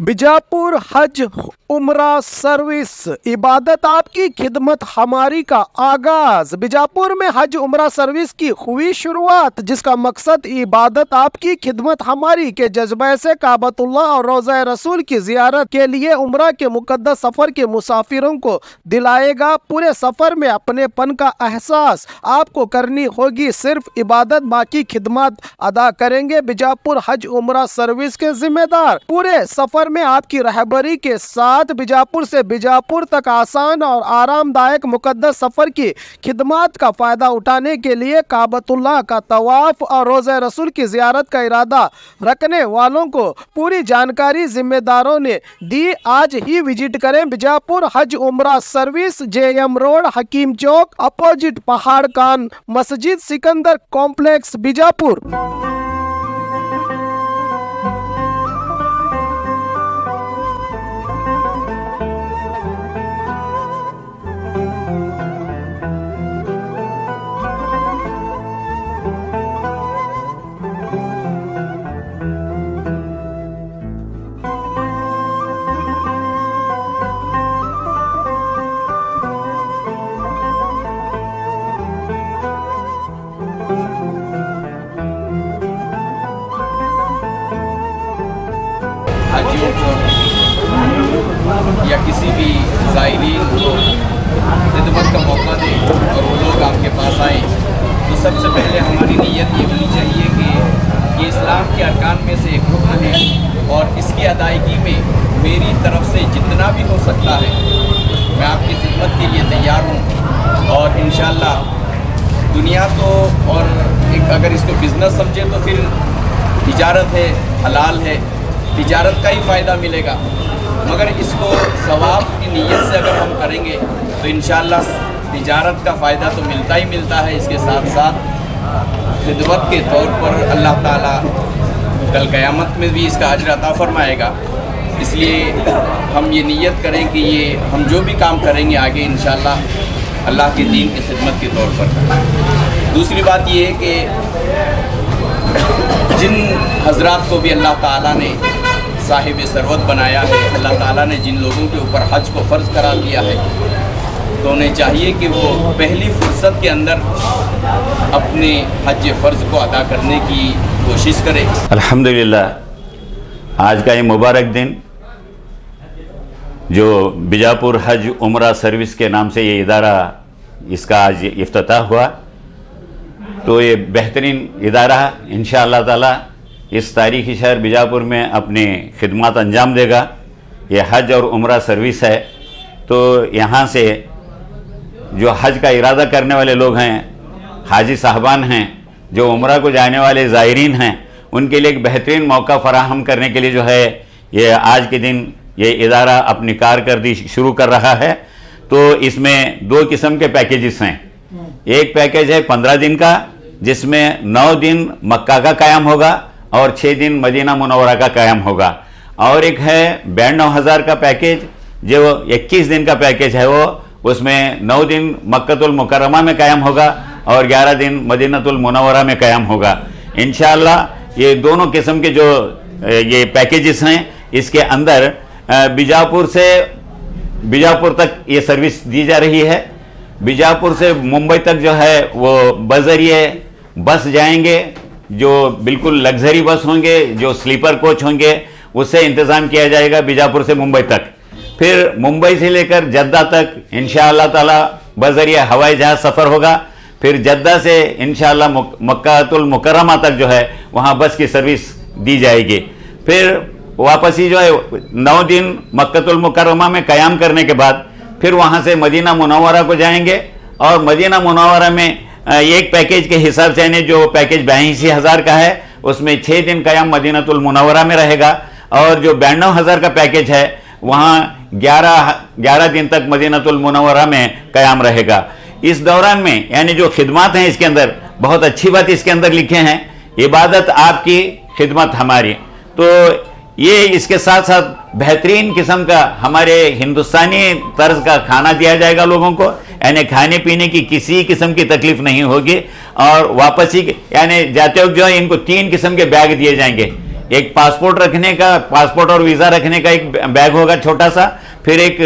बीजापुर हज उम्रा सर्विस, इबादत आपकी खिदमत हमारी का आगाज। बीजापुर में हज उम्रा सर्विस की हुई शुरुआत, जिसका मकसद इबादत आपकी खिदमत हमारी के जज्बे से काबतुल्लाह और रोज़ा रसूल की जियारत के लिए उम्रा के मुकद्दस सफर के मुसाफिरों को दिलाएगा। पूरे सफर में अपनेपन का एहसास आपको करनी होगी, सिर्फ इबादत, बाकी खिदमत अदा करेंगे बीजापुर हज उम्रा सर्विस के जिम्मेदार। पूरे सफर में आपकी रहबरी के साथ बीजापुर से बीजापुर तक आसान और आरामदायक मुकद्दस सफर की खिदमत का फायदा उठाने के लिए काबतुल्लाह का तवाफ और रोज़ा रसूल की जियारत का इरादा रखने वालों को पूरी जानकारी जिम्मेदारों ने दी। आज ही विजिट करें बीजापुर हज उम्रा सर्विस, JM रोड, हकीम चौक, अपोजिट पहाड़ कान मस्जिद, सिकंदर कॉम्प्लेक्स, बीजापुर। हाजियों को या किसी भी ज़ायरीन को खिदमत का मौका दें और वो लोग आपके पास आए, तो सबसे पहले हमारी नीयत ये होनी चाहिए कि ये इस्लाम के अरकान में से एक रुकन है और इसकी अदायगी में मेरी तरफ से जितना भी हो सकता है मैं आपकी खिदमत के लिए तैयार हूँ। और इंशाअल्लाह दुनिया तो और एक अगर इसको बिज़नेस समझे तो फिर तिजारत है, हलाल है, तिजारत का ही फ़ायदा मिलेगा, मगर इसको सवाब की नीयत से अगर हम करेंगे तो इंशाअल्लाह तिजारत का फ़ायदा तो मिलता ही मिलता है। इसके साथ साथ खिदमत के तौर पर अल्लाह ताला कल क़यामत में भी इसका अजर अता फरमाएगा। इसलिए हम ये नीयत करें कि ये हम जो भी काम करेंगे आगे इंशाअल्लाह अल्लाह के दीन की खिदमत के तौर पर। दूसरी बात ये है कि जिन हजरात को भी अल्लाह ताला ने साहिब सरवत बनाया है, अल्लाह ताला ने जिन लोगों के ऊपर हज को फ़र्ज़ करार दिया है, तो उन्हें चाहिए कि वो पहली फुर्सत के अंदर अपने हज फ़र्ज़ को अदा करने की कोशिश करें। अल्हम्दुलिल्लाह, आज का ये मुबारक दिन जो बीजापुर हज उम्रा सर्विस के नाम से ये इदारा, इसका आज इफ्तिताह हुआ, तो ये बेहतरीन इदारा इंशाअल्लाह ताला इस तारीख़ी शहर बीजापुर में अपनी खिदमत अंजाम देगा। ये हज और उम्रा सर्विस है, तो यहाँ से जो हज का इरादा करने वाले लोग हैं, हाजी साहबान हैं, जो उम्रा को जाने वाले ज़ायरीन हैं, उनके लिए एक बेहतरीन मौका फ़राहम करने के लिए जो है ये आज के दिन ये इदारा अपनी कारकर्दी शुरू कर रहा है। तो इसमें दो किस्म के पैकेजेस हैं। एक पैकेज है 15 दिन का, जिसमें 9 दिन मक्का का क़याम होगा और 6 दिन मदीना मुनव्वरा का क़याम होगा। और एक है 92,000 का पैकेज, जो 21 दिन का पैकेज है, वो उसमें 9 दिन मक्कतुल मुकर्रमा में क़याम होगा और 11 दिन मदीनतुल मुनव्वरा में क़याम होगा। इंशाअल्लाह ये दोनों किस्म के जो ये पैकेजेस हैं, इसके अंदर बीजापुर तक ये सर्विस दी जा रही है। बीजापुर से मुंबई तक जो है वो बज़रिए बस जाएंगे, जो बिल्कुल लग्जरी बस होंगे, जो स्लीपर कोच होंगे, उससे इंतज़ाम किया जाएगा बीजापुर से मुंबई तक। फिर मुंबई से लेकर जद्दा तक इंशाअल्लाह ताला बज़रिए हवाई जहाज़ सफ़र होगा। फिर जद्दा से इंशाअल्लाह मक्कातुल मुकर्रमा तक जो है वहाँ बस की सर्विस दी जाएगी। फिर वापसी जो है 9 दिन मक्कातुल मुकर्रमा में क़याम करने के बाद फिर वहाँ से मदीना मुनव्वरा को जाएंगे और मदीना मुनव्वरा में एक पैकेज के हिसाब से, यानी जो पैकेज 82,000 का है, उसमें 6 दिन क़याम मदीनतुल मुनव्वरा में रहेगा और जो 92,000 का पैकेज है वहाँ 11 दिन तक मदीनतुल मुनव्वरा में क़याम रहेगा। इस दौरान में यानी जो खिदमत हैं इसके अंदर, बहुत अच्छी बात इसके अंदर लिखे हैं, इबादत आपकी खिदमत हमारी। तो ये इसके साथ साथ बेहतरीन किस्म का हमारे हिंदुस्तानी तर्ज का खाना दिया जाएगा लोगों को, यानी खाने पीने की किसी किस्म की तकलीफ नहीं होगी। और वापसी यानी जाते वक्त जो है इनको 3 किस्म के बैग दिए जाएंगे। एक पासपोर्ट और वीज़ा रखने का एक बैग होगा छोटा सा, फिर एक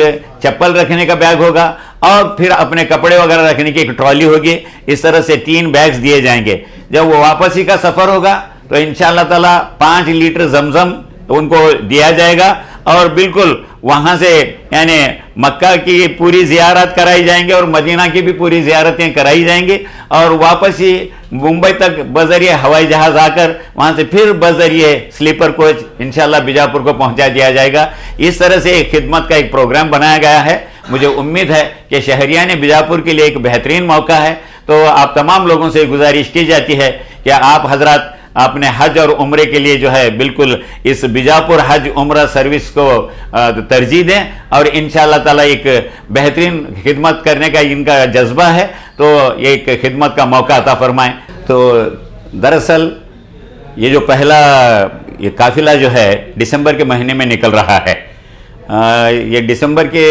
चप्पल रखने का बैग होगा, और फिर अपने कपड़े वगैरह रखने की एक ट्रॉली होगी। इस तरह से 3 बैग्स दिए जाएंगे। जब वो वापसी का सफ़र होगा तो इंशाअल्लाह ताला 5 लीटर जमजम उनको दिया जाएगा, और बिल्कुल वहाँ से यानी मक्का की पूरी ज़ियारत कराई जाएंगे और मदीना की भी पूरी ज़ियारतें कराई जाएंगी, और वापस ही मुंबई तक बजरिए हवाई जहाज़ आकर वहाँ से फिर बजरिए स्लीपर कोच इंशाअल्लाह बीजापुर को पहुँचा दिया जाएगा। इस तरह से एक खिदमत का एक प्रोग्राम बनाया गया है। मुझे उम्मीद है कि शहरियान बीजापुर के लिए एक बेहतरीन मौका है। तो आप तमाम लोगों से गुजारिश की जाती है कि आप हजरत अपने हज और उम्रे के लिए जो है बिल्कुल इस बीजापुर हज उम्रा सर्विस को तरजीह दें, और इंशाअल्लाह ताला एक बेहतरीन खिदमत करने का इनका जज्बा है, तो ये एक खिदमत का मौका अता फरमाएं। तो दरअसल ये जो पहला ये काफिला जो है दिसंबर के महीने में निकल रहा है। ये दिसंबर के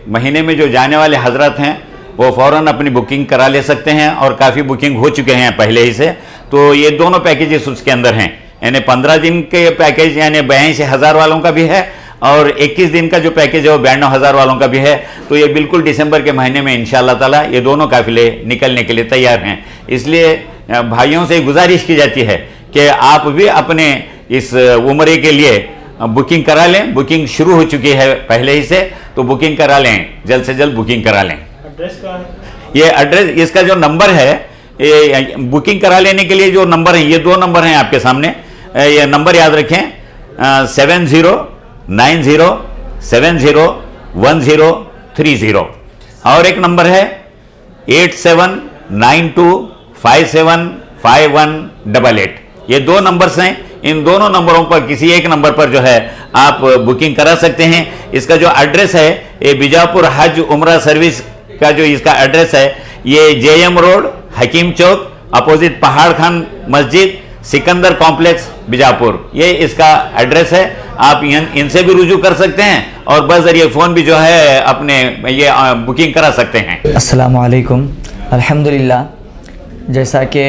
महीने में जो जाने वाले हजरत हैं वो फ़ौरन अपनी बुकिंग करा ले सकते हैं, और काफ़ी बुकिंग हो चुके हैं पहले ही से। तो ये दोनों पैकेजेस उसके अंदर हैं, यानी 15 दिन के पैकेज यानी 82,000 वालों का भी है, और 21 दिन का जो पैकेज है वो 92,000 वालों का भी है। तो ये बिल्कुल दिसंबर के महीने में इंशाअल्लाह ताला ये दोनों काफिले निकलने के लिए तैयार हैं। इसलिए भाइयों से गुजारिश की जाती है कि आप भी अपने इस उम्रे के लिए बुकिंग करा लें। बुकिंग शुरू हो चुकी है पहले ही से, तो बुकिंग करा लें, जल्द से जल्द बुकिंग करा लें। एड्रेस कहाँ है? ये एड्रेस, इसका जो नंबर है, ये बुकिंग करा लेने के लिए जो नंबर है, ये 2 नंबर हैं आपके सामने। ये नंबर याद रखें, 7090701030, और एक नंबर है 8792575188। ये 2 नंबर्स हैं। इन दोनों नंबरों पर किसी एक नंबर पर जो है आप बुकिंग करा सकते हैं। इसका जो एड्रेस है, ये बीजापुर हज उम्रा सर्विस का जो इसका एड्रेस है, ये JM रोड, हकीम चौक, अपोजिट पहाड़ खान मस्जिद, सिकंदर कॉम्प्लेक्स, बीजापुर, ये इसका एड्रेस है। आप इनसे भी रुजू कर सकते हैं, और बस जरिए फ़ोन भी जो है अपने ये बुकिंग करा सकते हैं। अस्सलामु अलैकुम। अल्हम्दुलिल्लाह, जैसा कि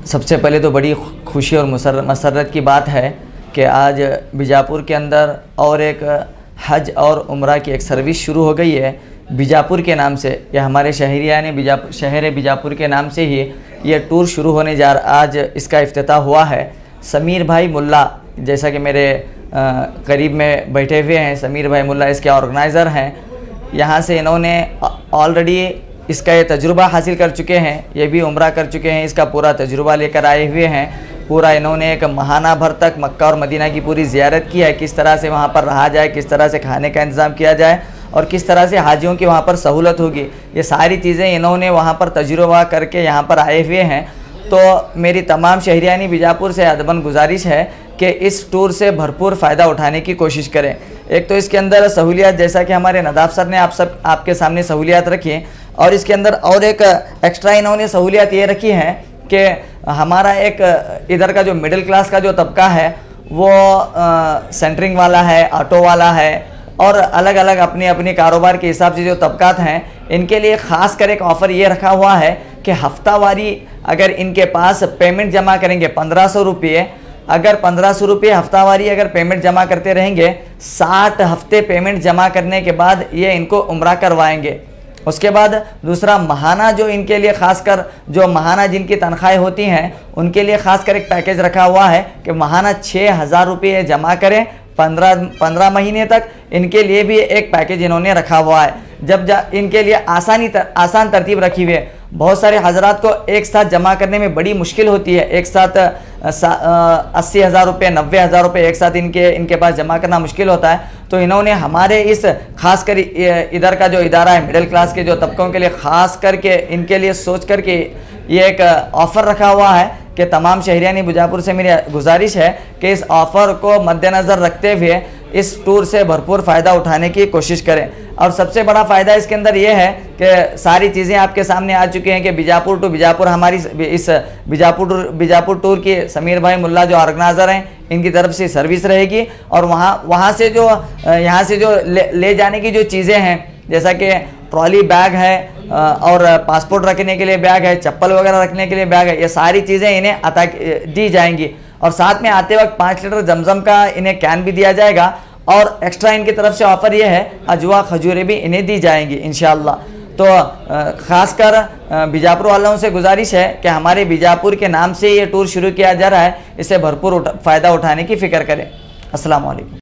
सबसे पहले तो बड़ी खुशी और मसरत की बात है कि आज बीजापुर के अंदर और एक हज और उम्रा की एक सर्विस शुरू हो गई है बीजापुर के नाम से। यह हमारे शहरियाने शहर बीजापुर के नाम से ही ये टूर शुरू होने जा रहा, आज इसका इफ्तिताह हुआ है। समीर भाई मुल्ला, जैसा कि मेरे करीब में बैठे हुए हैं, समीर भाई मुल्ला इसके ऑर्गेनाइज़र हैं। यहाँ से इन्होंने ऑलरेडी इसका ये तजुर्बा हासिल कर चुके हैं, ये भी उम्रा कर चुके हैं, इसका पूरा तजुर्बा लेकर आए हुए हैं। पूरा इन्होंने एक माहाना भर तक मक्का और मदीना की पूरी ज़ियारत की है, किस तरह से वहाँ पर रहा जाए, किस तरह से खाने का इंतज़ाम किया जाए, और किस तरह से हाजियों की वहाँ पर सहूलत होगी, ये सारी चीज़ें इन्होंने वहाँ पर तजुर्बा करके यहाँ पर आए हुए हैं। तो मेरी तमाम शहरियानी बीजापुर से अदबन गुजारिश है कि इस टूर से भरपूर फ़ायदा उठाने की कोशिश करें। एक तो इसके अंदर सहूलियत, जैसा कि हमारे नदाफ सर ने आपके सामने सहूलियत रखी है, और इसके अंदर और एक एक्स्ट्रा इन्होंने सहूलियत ये रखी है कि हमारा एक इधर का जो मिडिल क्लास का जो तबका है वो सेंटरिंग वाला है, ऑटो वाला है, और अलग अलग अपनी अपनी कारोबार के हिसाब से जो तबकात हैं, इनके लिए ख़ास कर एक ऑफ़र ये रखा हुआ है कि हफ्तावारी अगर इनके पास पेमेंट जमा करेंगे 1500 रुपये, अगर 1500 रुपये हफ्तावारी अगर पेमेंट जमा करते रहेंगे, 60 हफ्ते पेमेंट जमा करने के बाद ये इनको उम्रा करवाएंगे। उसके बाद दूसरा माहाना, जो इनके लिए खासकर जो माहाना जिनकी तनख्वाहें होती हैं उनके लिए खासकर एक पैकेज रखा हुआ है कि माहाना 6000 रुपये जमा करें 15 महीने तक। इनके लिए भी एक पैकेज इन्होंने रखा हुआ है। इनके लिए आसान तरतीब रखी हुई है। बहुत सारे हजरात को एक साथ जमा करने में बड़ी मुश्किल होती है, एक साथ 80,000 रुपये 90,000 रुपये एक साथ इनके पास जमा करना मुश्किल होता है। तो इन्होंने हमारे इस खासकर इधर का जो इदारा है मिडिल क्लास के जो तबकों के लिए ख़ास करके इनके लिए सोच करके ये एक ऑफ़र रखा हुआ है कि तमाम शहरियानी बीजापुर से मेरी गुजारिश है कि इस ऑफ़र को मद्देनज़र रखते हुए इस टूर से भरपूर फ़ायदा उठाने की कोशिश करें। और सबसे बड़ा फ़ायदा इसके अंदर ये है कि सारी चीज़ें आपके सामने आ चुकी हैं कि बीजापुर टू बीजापुर हमारी इस बीजापुर टूर की समीर भाई मुल्ला जो ऑर्गेनाइज़र हैं, इनकी तरफ से सर्विस रहेगी। और वहाँ से जो यहाँ से जो ले जाने की जो चीज़ें हैं, जैसा कि ट्रॉली बैग है और पासपोर्ट रखने के लिए बैग है, चप्पल वगैरह रखने के लिए बैग है, ये सारी चीज़ें इन्हें अता दी जाएंगी। और साथ में आते वक्त 5 लीटर जमजम का इन्हें कैन भी दिया जाएगा और एक्स्ट्रा इनकी तरफ से ऑफर ये है अजवा खजूरें भी इन्हें दी जाएंगी इंशाअल्लाह। तो ख़ासकर बीजापुर वालों से गुजारिश है कि हमारे बीजापुर के नाम से ये टूर शुरू किया जा रहा है, इससे भरपूर फ़ायदा उठाने की फ़िक्र करें। अस्सलाम वालेकुम।